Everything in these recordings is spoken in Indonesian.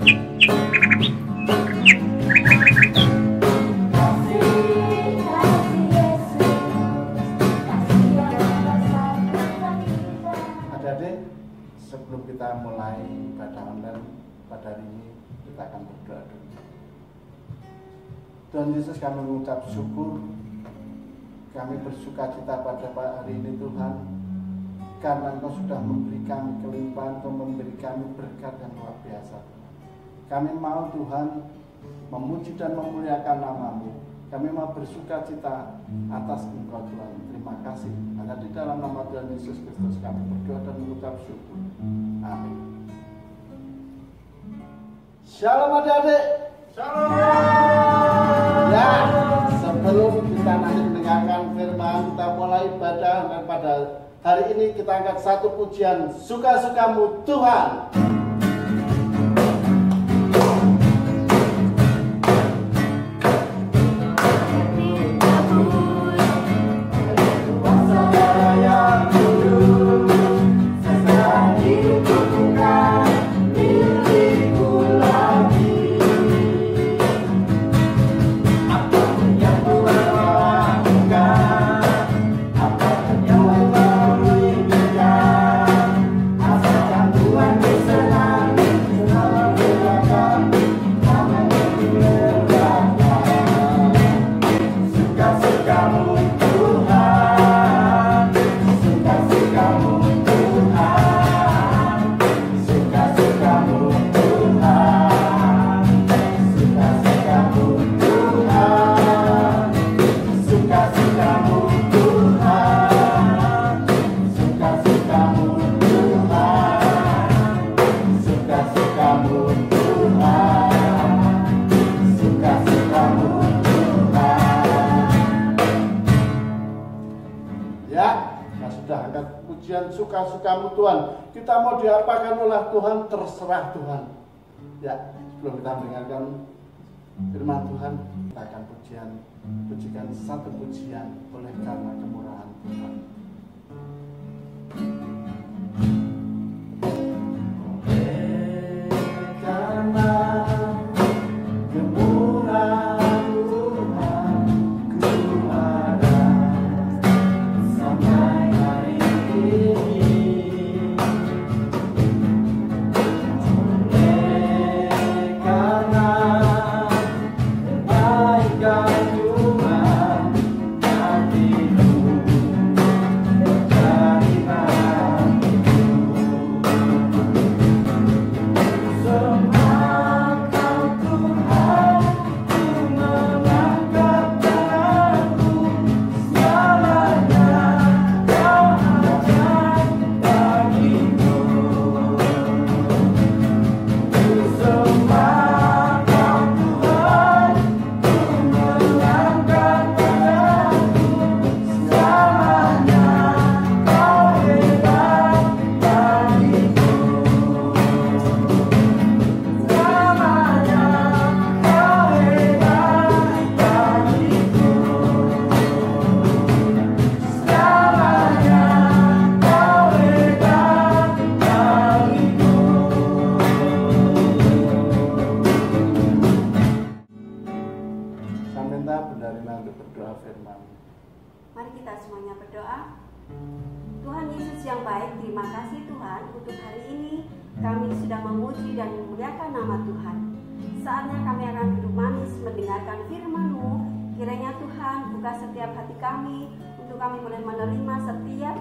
Adik-adik, sebelum kita mulai ibadah online pada hari ini, kita akan berdoa dulu. Tuhan Yesus, kami mengucap syukur, kami bersuka cita pada hari ini Tuhan, karena Engkau sudah memberi kami kelimpahan, Engkau memberi kami berkat yang luar biasa. Kami mau Tuhan memuji dan memuliakan nama-Mu. Kami mau bersuka cita atas Engkau Tuhan. Terima kasih. Hanya di dalam nama Tuhan Yesus Kristus kami berdoa dan mengucap syukur. Amin. Shalom adik-adik. Shalom. Ya, sebelum kita nanti mendengarkan firman, kita mulai ibadah, dan pada hari ini kita angkat satu pujian, Suka-Sukamu Tuhan. Suka-sukamu Tuhan. Kita mau diapakan oleh Tuhan, terserah Tuhan. Ya, sebelum kita mendengarkan firman Tuhan, kita akan pujikan satu pujian oleh karena kemurahan Tuhan. Mari kita semuanya berdoa. Tuhan Yesus yang baik, terima kasih Tuhan untuk hari ini kami sudah memuji dan memuliakan nama Tuhan. Saatnya kami akan duduk manis mendengarkan firman-Mu. Kiranya Tuhan buka setiap hati kami untuk kami boleh menerima setiap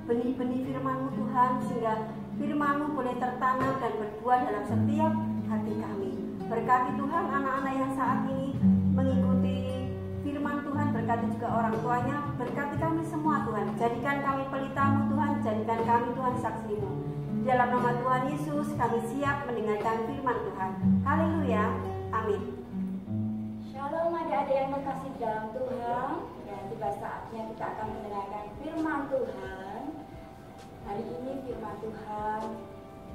benih-benih firman-Mu Tuhan, sehingga firman-Mu boleh tertanam dan berbuah dalam setiap hati kami. Berkati Tuhan anak-anak yang saat ini mengikuti firman Tuhan, berkati juga orang tuanya, berkati kami semua Tuhan. Jadikan kami pelita-Mu Tuhan, jadikan kami Tuhan saksi-Mu. Dalam nama Tuhan Yesus kami siap mendengarkan firman Tuhan. Haleluya, amin. Shalom adik-adik yang terkasih dalam Tuhan. Dan tiba saatnya kita akan mendengarkan firman Tuhan. Hari ini firman Tuhan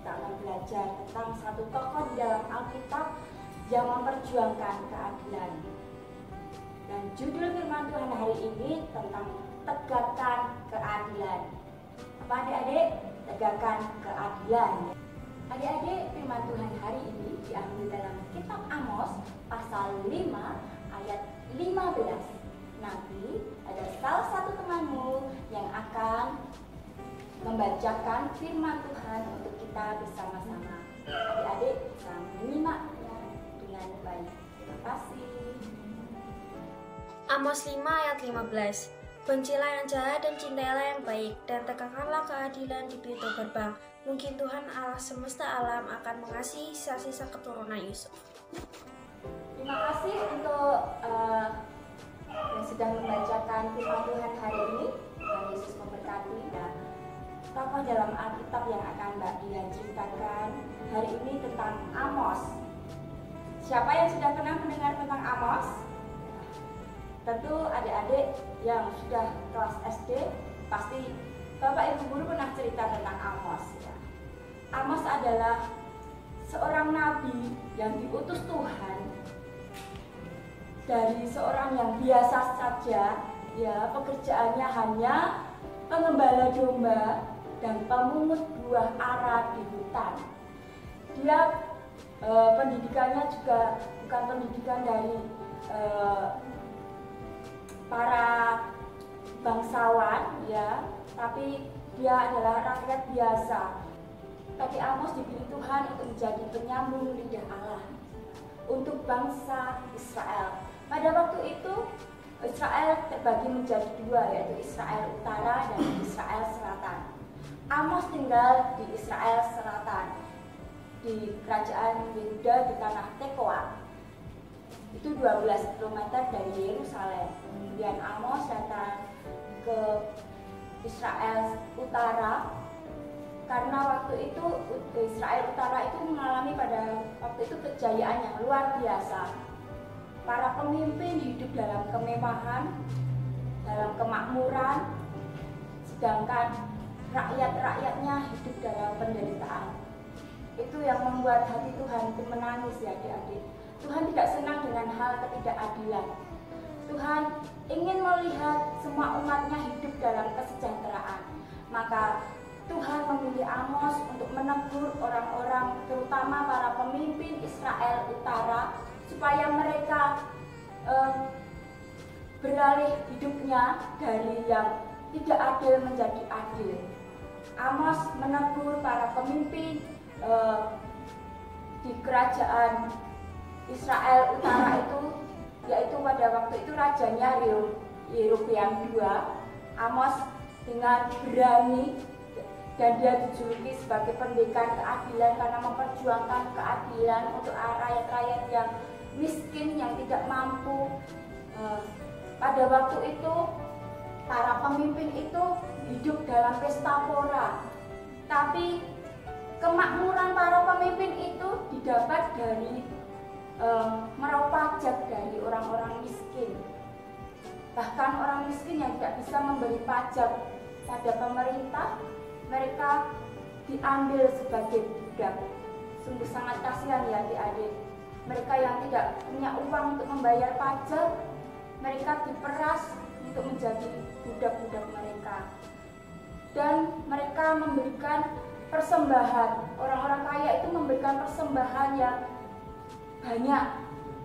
kita akan belajar tentang satu tokoh di dalam Alkitab yang memperjuangkan keadilan. Dan judul firman Tuhan hari ini tentang tegakkan keadilan. Apa adik-adik? Tegakkan keadilan. Adik-adik, firman Tuhan hari ini diambil Amos pasal 5 ayat 15. Nanti ada salah satu temanmu yang akan membacakan firman Tuhan untuk kita bersama-sama. Adik-adik bisa menyimaknya dengan baik. Terima kasih. Amos 5 ayat 15. Bencilah yang jahat dan cintailah yang baik, dan tegakkanlah keadilan di pintu gerbang. Mungkin Tuhan Allah semesta alam akan mengasihi sisa-sisa keturunan Yusuf. Terima kasih untuk yang sudah membacakan firman Tuhan hari ini. Tuhan Yesus memberkati. Dan tokoh dalam Alkitab yang akan Mbak Dia ceritakan hari ini tentang Amos. Siapa yang sudah pernah mendengar tentang Amos? Tentu adik-adik yang sudah kelas SD, pasti Bapak Ibu Guru pernah cerita tentang Amos. Ya. Amos adalah seorang nabi yang diutus Tuhan dari seorang yang biasa saja, ya, pekerjaannya hanya pengembala domba dan pemungut buah ara di hutan. Dia pendidikannya juga bukan pendidikan dari para bangsawan, ya, tapi dia adalah rakyat biasa. Tapi Amos dipilih Tuhan untuk menjadi penyambung lidah Allah untuk bangsa Israel. Pada waktu itu Israel terbagi menjadi dua, yaitu Israel Utara dan Israel Selatan. Amos tinggal di Israel Selatan, di kerajaan Yehuda di tanah Tekoa. Itu 12 km dari Yerusalem. Kemudian Amos datang ke Israel Utara karena waktu itu Israel Utara itu mengalami pada waktu itu kejayaan yang luar biasa. Para pemimpin hidup dalam kemewahan, dalam kemakmuran, sedangkan rakyat-rakyatnya hidup dalam penderitaan. Itu yang membuat hati Tuhan itu menangis, ya adik-adik. Tuhan tidak senang dengan hal ketidakadilan. Tuhan ingin melihat semua umatnya hidup dalam kesejahteraan. Maka Tuhan memilih Amos untuk menegur orang-orang, terutama para pemimpin Israel Utara, supaya mereka beralih hidupnya dari yang tidak adil menjadi adil. Amos menegur para pemimpin di kerajaan Israel Utara itu, yaitu pada waktu itu rajanya Yerobeam II. Amos dengan berani, dan dia dijuluki sebagai pendekar keadilan karena memperjuangkan keadilan untuk rakyat-rakyat yang miskin, yang tidak mampu. Pada waktu itu para pemimpin itu hidup dalam pesta pora, tapi kemakmuran para pemimpin itu didapat dari meraup pajak dari orang-orang miskin. Bahkan orang miskin yang tidak bisa memberi pajak pada pemerintah, mereka diambil sebagai budak. Sungguh sangat kasihan, ya adik-adik. Mereka yang tidak punya uang untuk membayar pajak, mereka diperas untuk menjadi budak-budak mereka. Dan mereka memberikan persembahan. Orang-orang kaya itu memberikan persembahan yang banyak,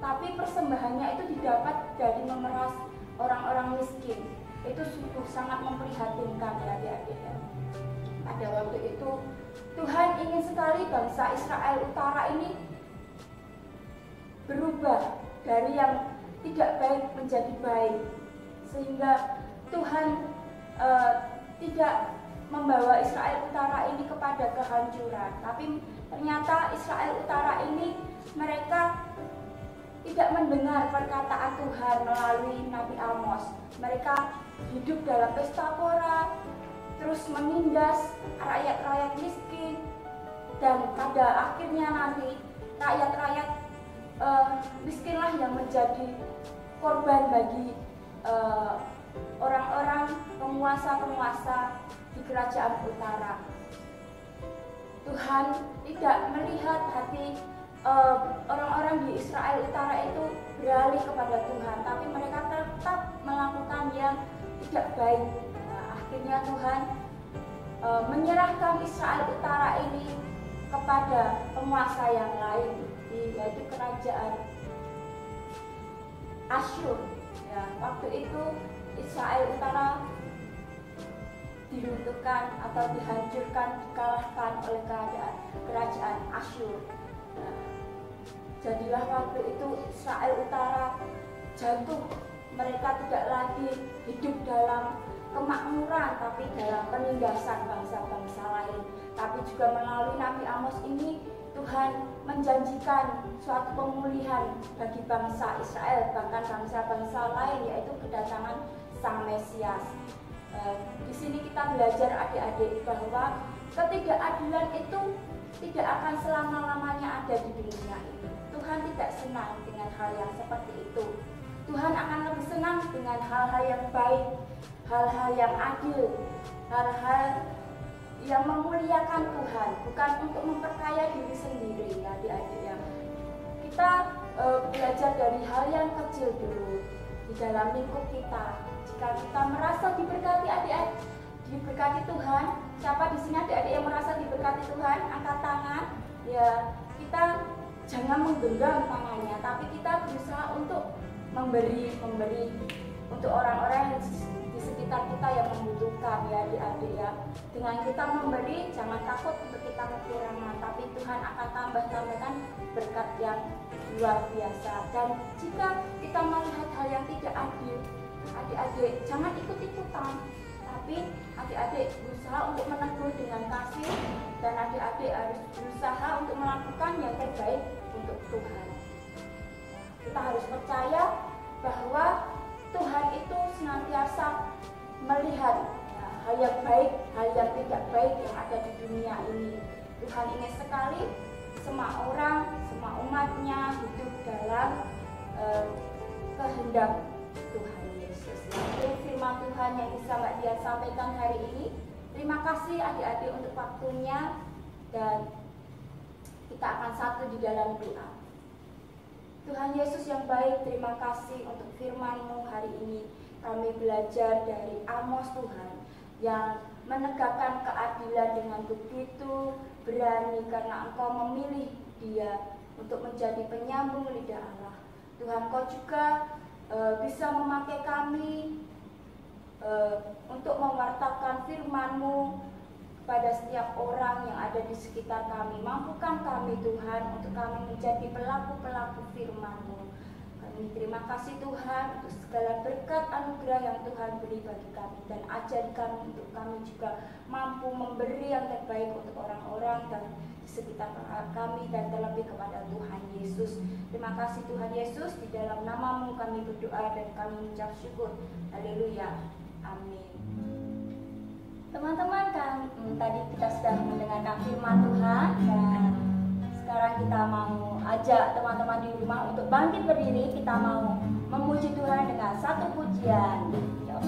tapi persembahannya itu didapat dari memeras orang-orang miskin. Itu sungguh sangat memprihatinkan, ya adik-adik. Pada waktu itu Tuhan ingin sekali bangsa Israel Utara ini berubah dari yang tidak baik menjadi baik, sehingga Tuhan tidak membawa Israel Utara ini kepada kehancuran. Tapi ternyata Israel Utara ini mereka tidak mendengar perkataan Tuhan melalui Nabi Amos. Mereka hidup dalam pesta pora, terus menindas rakyat-rakyat miskin, dan pada akhirnya nanti rakyat-rakyat miskinlah yang menjadi korban bagi orang-orang penguasa-penguasa di kerajaan utara. Tuhan tidak melihat hati orang-orang di Israel Utara itu beralih kepada Tuhan, tapi mereka tetap melakukan yang tidak baik. Akhirnya Tuhan menyerahkan Israel Utara ini kepada penguasa yang lain, yaitu kerajaan Asyur. Ya, waktu itu Israel Utara diruntuhkan atau dihancurkan, dikalahkan oleh kerajaan Asyur. Nah, jadilah waktu itu Israel Utara jatuh. Mereka tidak lagi hidup dalam kemakmuran, tapi dalam penindasan bangsa-bangsa lain. Tapi juga melalui Nabi Amos ini, Tuhan menjanjikan suatu pemulihan bagi bangsa Israel, bahkan bangsa-bangsa lain, yaitu kedatangan Sang Mesias. Di sini kita belajar adik-adik bahwa ketidakadilan itu tidak akan selama-lamanya ada di dunia ini. Tuhan tidak senang dengan hal yang seperti itu. Tuhan akan lebih senang dengan hal-hal yang baik, hal-hal yang adil, hal-hal yang memuliakan Tuhan, bukan untuk memperkaya diri sendiri, ya adik-adik ya. Kita belajar dari hal yang kecil dulu di dalam lingkup kita. Jika kita merasa diberkati adik-adik, diberkati Tuhan, siapa di sini adik-adik yang merasa diberkati Tuhan, angkat tangan. Ya, kita jangan menggenggam tangannya, tapi kita berusaha untuk memberi untuk orang-orang yang di sekitar kita yang membutuhkan, ya adik-adik ya. Dengan kita memberi, jangan takut untuk kita kekurangan, tapi Tuhan akan tambahkan berkat yang luar biasa. Dan jika kita melihat hal yang tidak adil, adik-adik jangan ikut-ikutan, tapi adik-adik berusaha untuk menegur dengan kasih, dan adik-adik harus berusaha untuk melakukan yang terbaik untuk Tuhan. Kita harus percaya bahwa Tuhan itu senantiasa melihat hal yang baik, hal yang tidak baik yang ada di dunia ini. Tuhan ingin sekali semua orang, semua umatnya hidup dalam kehendak Tuhan Yesus. Itu firman Tuhan yang bisa Mbak Dian sampaikan hari ini. Terima kasih adik-adik untuk waktunya, dan kita akan satu di dalam doa. Tuhan Yesus yang baik, terima kasih untuk firman-Mu hari ini. Kami belajar dari Amos Tuhan yang menegakkan keadilan dengan begitu berani karena Engkau memilih dia untuk menjadi penyambung lidah Allah. Tuhan, Kau juga bisa memakai kami untuk mewartakan firman-Mu pada setiap orang yang ada di sekitar kami. Mampukan kami Tuhan untuk kami menjadi pelaku-pelaku firman-Mu. Kami terima kasih Tuhan untuk segala berkat anugerah yang Tuhan beri bagi kami, dan ajari kami untuk kami juga mampu memberi yang terbaik untuk orang-orang dan di sekitar kami, dan terlebih kepada Tuhan Yesus. Terima kasih Tuhan Yesus, di dalam nama-Mu kami berdoa dan kami mengucap syukur. Haleluya. Amin. Teman-teman, kan tadi kita sudah mendengarkan firman Tuhan, dan sekarang kita mau ajak teman-teman di rumah untuk bangkit berdiri. Kita mau memuji Tuhan dengan satu pujian. Yuk.